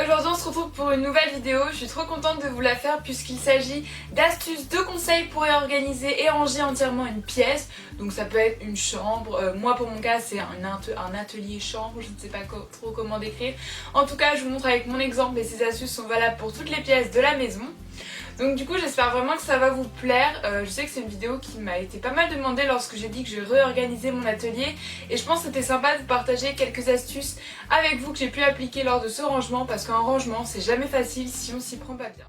aujourd'hui on se retrouve pour une nouvelle vidéo. Je suis trop contente de vous la faire puisqu'il s'agit d'astuces, de conseils pour réorganiser et ranger entièrement une pièce. Donc ça peut être une chambre, moi pour mon cas c'est un atelier chambre, je ne sais pas trop comment décrire. En tout cas je vous montre avec mon exemple et ces astuces sont valables pour toutes les pièces de la maison. Donc du coup j'espère vraiment que ça va vous plaire. Je sais que c'est une vidéo qui m'a été pas mal demandée lorsque j'ai dit que je réorganisais mon atelier. Et je pense que c'était sympa de partager quelques astuces avec vous que j'ai pu appliquer lors de ce rangement. Parce qu'un rangement c'est jamais facile si on s'y prend pas bien.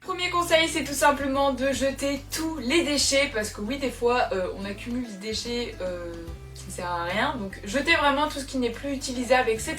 Premier conseil, c'est tout simplement de jeter tous les déchets. Parce que oui, des fois on accumule des déchets qui ne servent à rien. Donc jetez vraiment tout ce qui n'est plus utilisable, etc.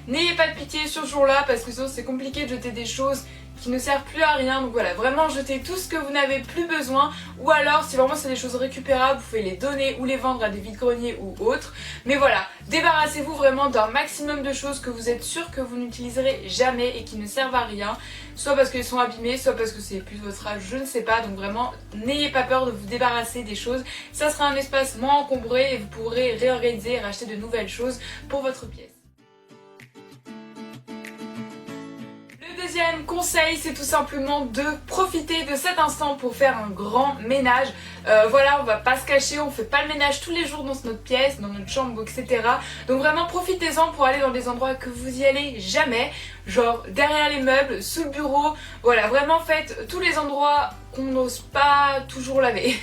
N'ayez pas de pitié sur ce jour-là parce que sinon c'est compliqué de jeter des choses qui ne servent plus à rien. Donc voilà, vraiment jetez tout ce que vous n'avez plus besoin. Ou alors si vraiment c'est des choses récupérables, vous pouvez les donner ou les vendre à des vide-greniers ou autres. Mais voilà, débarrassez-vous vraiment d'un maximum de choses que vous êtes sûr que vous n'utiliserez jamais et qui ne servent à rien. Soit parce qu'elles sont abîmées, soit parce que c'est plus de votre âge, je ne sais pas. Donc vraiment, n'ayez pas peur de vous débarrasser des choses. Ça sera un espace moins encombré et vous pourrez réorganiser et racheter de nouvelles choses pour votre pièce. Deuxième conseil, c'est tout simplement de profiter de cet instant pour faire un grand ménage. Voilà, on va pas se cacher, on fait pas le ménage tous les jours dans notre pièce, dans notre chambre, etc. Donc vraiment profitez-en pour aller dans des endroits que vous y allez jamais, genre derrière les meubles, sous le bureau. Voilà, vraiment faites tous les endroits qu'on n'ose pas toujours laver.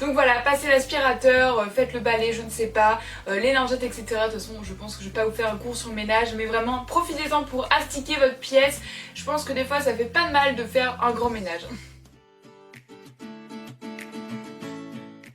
Donc voilà, passez l'aspirateur, faites le balai, je ne sais pas, les lingettes, etc. De toute façon, je pense que je vais pas vous faire un cours sur le ménage, mais vraiment profitez-en pour astiquer votre pièce. Je pense que des fois ça fait pas de mal de faire un grand ménage.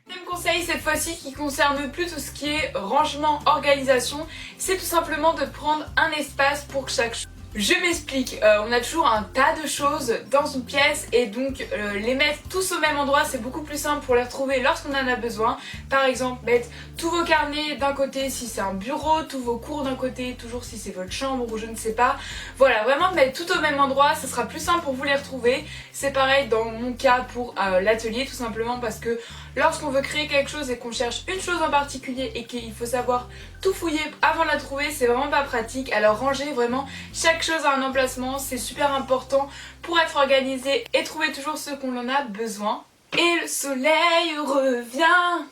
Deuxième conseil cette fois-ci qui concerne plus tout ce qui est rangement, organisation, c'est tout simplement de prendre un espace pour chaque chose. Je m'explique, on a toujours un tas de choses dans une pièce et donc les mettre tous au même endroit c'est beaucoup plus simple pour les retrouver lorsqu'on en a besoin. Par exemple mettre tous vos carnets d'un côté si c'est un bureau, tous vos cours d'un côté, toujours si c'est votre chambre ou je ne sais pas. Voilà, vraiment mettre tout au même endroit, ça sera plus simple pour vous les retrouver. C'est pareil dans mon cas pour l'atelier tout simplement parce que lorsqu'on veut créer quelque chose et qu'on cherche une chose en particulier et qu'il faut savoir tout fouiller avant de la trouver, c'est vraiment pas pratique. Alors rangez vraiment chaque chose à un emplacement, c'est super important pour être organisé et trouver toujours ce qu'on en a besoin. Et le soleil revient.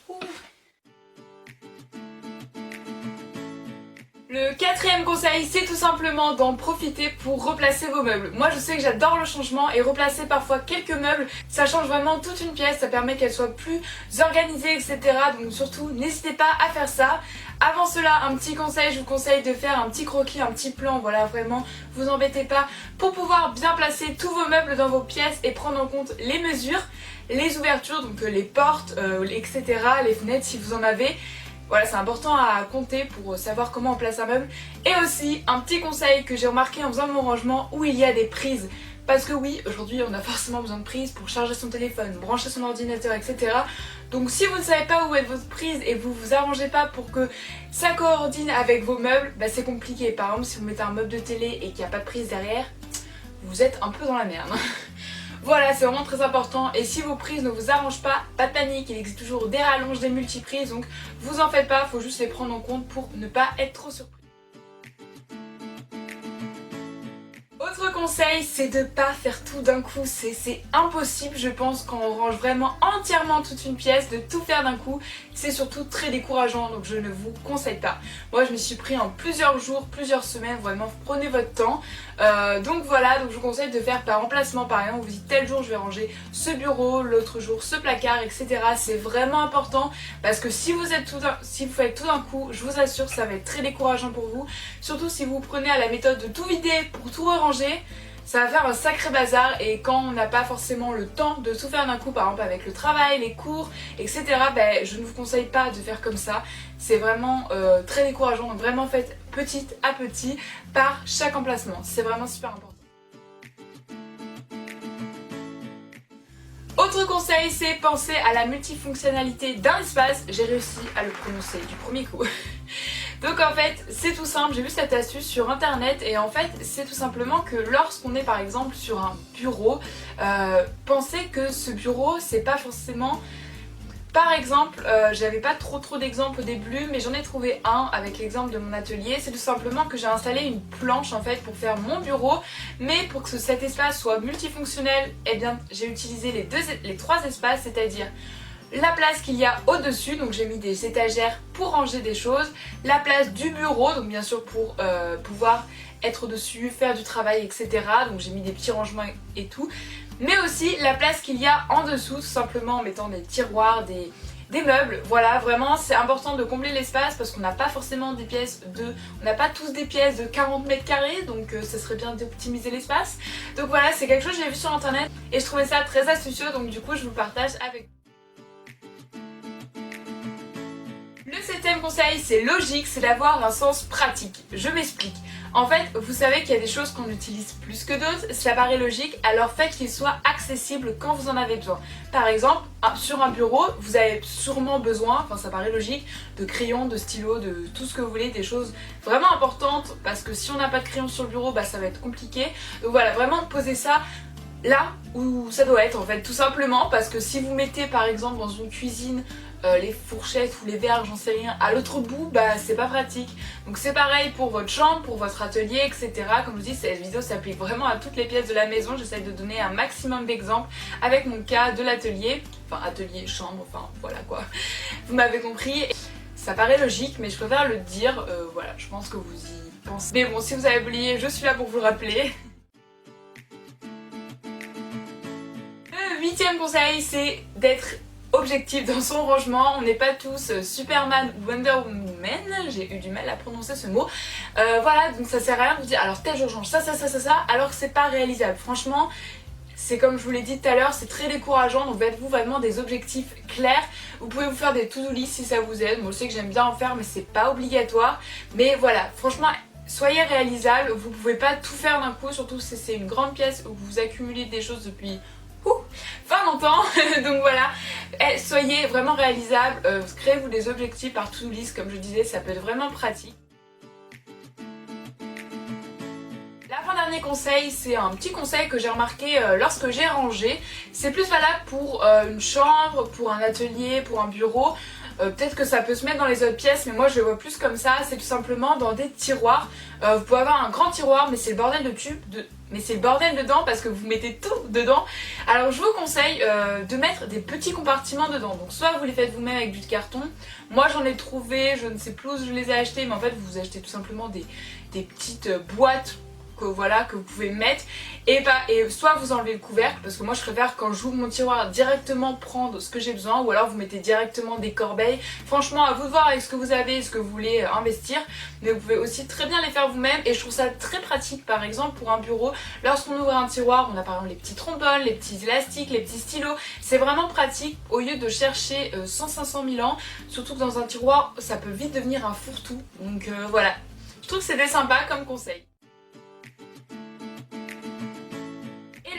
Ouh. Le quatrième conseil, c'est tout simplement d'en profiter pour replacer vos meubles. Moi je sais que j'adore le changement et replacer parfois quelques meubles, ça change vraiment toute une pièce, ça permet qu'elle soit plus organisée, etc. Donc surtout n'hésitez pas à faire ça. Avant cela, un petit conseil, je vous conseille de faire un petit croquis, un petit plan, voilà vraiment, vous embêtez pas, pour pouvoir bien placer tous vos meubles dans vos pièces et prendre en compte les mesures, les ouvertures, donc les portes, etc., les fenêtres si vous en avez. Voilà, c'est important à compter pour savoir comment on place un meuble. Et aussi, un petit conseil que j'ai remarqué en faisant mon rangement où il y a des prises. Parce que oui, aujourd'hui on a forcément besoin de prises pour charger son téléphone, brancher son ordinateur, etc. Donc si vous ne savez pas où est votre prise et vous vous arrangez pas pour que ça coordine avec vos meubles, bah c'est compliqué. Par exemple, si vous mettez un meuble de télé et qu'il n'y a pas de prise derrière, vous êtes un peu dans la merde. Voilà, c'est vraiment très important et si vos prises ne vous arrangent pas, pas de panique, il existe toujours des rallonges, des multiprises, donc vous en faites pas, faut juste les prendre en compte pour ne pas être trop surpris. Autre conseil, c'est de pas faire tout d'un coup, c'est impossible je pense quand on range vraiment entièrement toute une pièce, de tout faire d'un coup, c'est surtout très décourageant donc je ne vous conseille pas. Moi je me suis pris en plusieurs jours, plusieurs semaines, vraiment prenez votre temps. Donc voilà, donc je vous conseille de faire par emplacement par exemple, vous dites tel jour je vais ranger ce bureau, l'autre jour ce placard, etc. C'est vraiment important parce que si vous faites tout d'un coup, je vous assure ça va être très décourageant pour vous. Surtout si vous prenez à la méthode de tout vider pour tout ranger, ça va faire un sacré bazar et quand on n'a pas forcément le temps de tout faire d'un coup, par exemple avec le travail, les cours, etc. Ben, je ne vous conseille pas de faire comme ça. C'est vraiment très décourageant, donc vraiment faites petit à petit par chaque emplacement. C'est vraiment super important. Autre conseil, c'est penser à la multifonctionnalité d'un espace. J'ai réussi à le prononcer du premier coup. Donc en fait c'est tout simple, j'ai vu cette astuce sur internet et en fait c'est tout simplement que lorsqu'on est par exemple sur un bureau, pensez que ce bureau c'est pas Par exemple, j'avais pas trop d'exemples au début, mais j'en ai trouvé un avec l'exemple de mon atelier. C'est tout simplement que j'ai installé une planche en fait pour faire mon bureau, mais pour que cet espace soit multifonctionnel, eh bien j'ai utilisé les trois espaces, c'est-à-dire la place qu'il y a au-dessus, donc j'ai mis des étagères pour ranger des choses, la place du bureau, donc bien sûr pour pouvoir être au-dessus, faire du travail, etc. Donc j'ai mis des petits rangements et tout. Mais aussi la place qu'il y a en dessous, tout simplement en mettant des tiroirs, des meubles. Voilà, vraiment c'est important de combler l'espace parce qu'on n'a pas forcément des pièces on n'a pas tous des pièces de 40 mètres carrés, donc ça serait bien d'optimiser l'espace. Donc voilà, c'est quelque chose que j'ai vu sur internet et je trouvais ça très astucieux, donc du coup je vous partage avec vous. Le septième conseil, c'est logique, c'est d'avoir un sens pratique. Je m'explique. En fait, vous savez qu'il y a des choses qu'on utilise plus que d'autres, ça paraît logique, alors faites qu'il soit accessible quand vous en avez besoin. Par exemple, sur un bureau, vous avez sûrement besoin, enfin ça paraît logique, de crayons, de stylos, de tout ce que vous voulez, des choses vraiment importantes, parce que si on n'a pas de crayon sur le bureau, bah ça va être compliqué. Donc voilà, vraiment posez ça là où ça doit être en fait, tout simplement, parce que si vous mettez par exemple dans une cuisine les fourchettes ou les verres, j'en sais rien, à l'autre bout, bah c'est pas pratique. Donc c'est pareil pour votre chambre, pour votre atelier, etc. Comme je vous dis, cette vidéo s'applique vraiment à toutes les pièces de la maison. J'essaie de donner un maximum d'exemples avec mon cas de l'atelier, enfin atelier, chambre, enfin voilà quoi. Vous m'avez compris. Ça paraît logique, mais je préfère le dire, voilà, je pense que vous y pensez. Mais bon, si vous avez oublié, je suis là pour vous le rappeler. Le huitième conseil, c'est d'être objectif dans son rangement. On n'est pas tous Superman ou Wonder Woman, j'ai eu du mal à prononcer ce mot. Voilà, donc ça sert à rien de vous dire alors tel jour je change ça, alors que c'est pas réalisable. Franchement, c'est comme je vous l'ai dit tout à l'heure, c'est très décourageant, donc faites-vous vraiment des objectifs clairs. Vous pouvez vous faire des to-do list si ça vous aide. Moi je sais que j'aime bien en faire, mais c'est pas obligatoire. Mais voilà, franchement, soyez réalisable. Vous pouvez pas tout faire d'un coup, surtout si c'est une grande pièce où vous accumulez des choses depuis fin longtemps. Donc voilà, soyez vraiment réalisable, créez-vous des objectifs par to-do list, comme je disais, ça peut être vraiment pratique. L'avant-dernier conseil, c'est un petit conseil que j'ai remarqué lorsque j'ai rangé. C'est plus valable pour une chambre, pour un atelier, pour un bureau. Peut-être que ça peut se mettre dans les autres pièces, mais moi je le vois plus comme ça. C'est tout simplement dans des tiroirs. Vous pouvez avoir un grand tiroir, mais c'est le bordel mais c'est le bordel dedans parce que vous mettez tout dedans. Alors je vous conseille de mettre des petits compartiments dedans. Donc soit vous les faites vous-même avec du carton. Moi j'en ai trouvé, je ne sais plus où je les ai achetés, mais en fait vous achetez tout simplement des petites boîtes que vous pouvez mettre, et soit vous enlevez le couvercle, parce que moi je préfère quand j'ouvre mon tiroir directement prendre ce que j'ai besoin, ou alors vous mettez directement des corbeilles. Franchement, à vous de voir avec ce que vous avez, ce que vous voulez investir, mais vous pouvez aussi très bien les faire vous-même, et je trouve ça très pratique. Par exemple pour un bureau, lorsqu'on ouvre un tiroir, on a par exemple les petits tromboles, les petits élastiques, les petits stylos. C'est vraiment pratique au lieu de chercher 500 000 ans, surtout que dans un tiroir ça peut vite devenir un fourre-tout. Donc voilà, je trouve que c'était sympa comme conseil.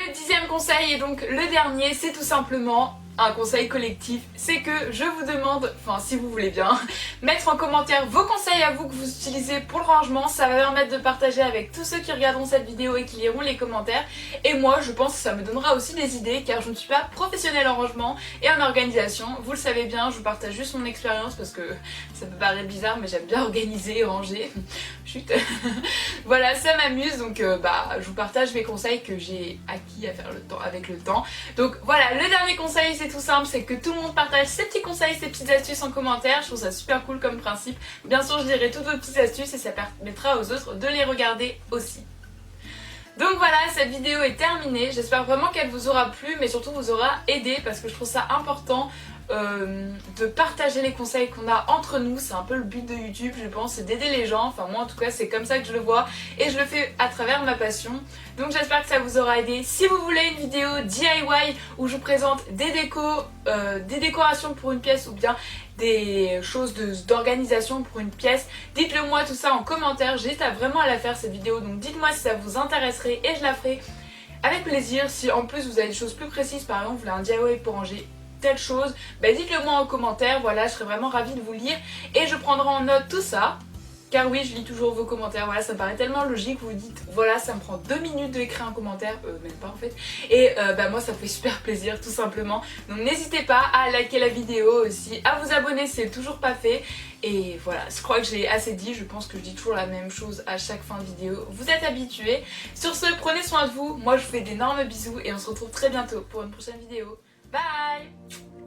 Le dixième conseil, et donc le dernier, c'est tout simplement un conseil collectif, c'est que je vous demande, enfin si vous voulez bien, mettre en commentaire vos conseils à vous que vous utilisez pour le rangement. Ça va permettre de partager avec tous ceux qui regarderont cette vidéo et qui liront les commentaires. Et moi je pense que ça me donnera aussi des idées, car je ne suis pas professionnelle en rangement et en organisation. Vous le savez bien, je vous partage juste mon expérience parce que ça peut paraître bizarre, mais j'aime bien organiser et ranger. Chut. Voilà, ça m'amuse, donc je vous partage mes conseils que j'ai acquis avec le temps. Donc voilà, le dernier conseil, c'est tout simple, c'est que tout le monde partage ses petits conseils, ses petites astuces en commentaire. Je trouve ça super cool comme principe. Bien sûr, je dirai toutes vos petites astuces et ça permettra aux autres de les regarder aussi. Donc voilà, cette vidéo est terminée. J'espère vraiment qu'elle vous aura plu, mais surtout vous aura aidé, parce que je trouve ça important de partager les conseils qu'on a entre nous. C'est un peu le but de YouTube, je pense, c'est d'aider les gens. Enfin moi en tout cas c'est comme ça que je le vois, et je le fais à travers ma passion. Donc j'espère que ça vous aura aidé. Si vous voulez une vidéo DIY où je vous présente des décorations pour une pièce, ou bien des choses d'organisation pour une pièce, dites-le moi tout ça en commentaire. J'hésite vraiment à la faire cette vidéo, donc dites-moi si ça vous intéresserait et je la ferai avec plaisir. Si en plus vous avez des choses plus précises, par exemple vous voulez un DIY pour ranger telle chose, dites-le moi en commentaire. Voilà, je serais vraiment ravie de vous lire et je prendrai en note tout ça. car oui, je lis toujours vos commentaires. Voilà, ça me paraît tellement logique. Vous vous dites, voilà, ça me prend 2 minutes d'écrire un commentaire, même pas en fait. Et bah moi, ça me fait super plaisir, tout simplement. Donc n'hésitez pas à liker la vidéo aussi, à vous abonner si c'est toujours pas fait. Et voilà, je crois que je l'ai assez dit. Je pense que je dis toujours la même chose à chaque fin de vidéo. Vous êtes habitués. Sur ce, prenez soin de vous. Moi, je vous fais d'énormes bisous et on se retrouve très bientôt pour une prochaine vidéo. Bye!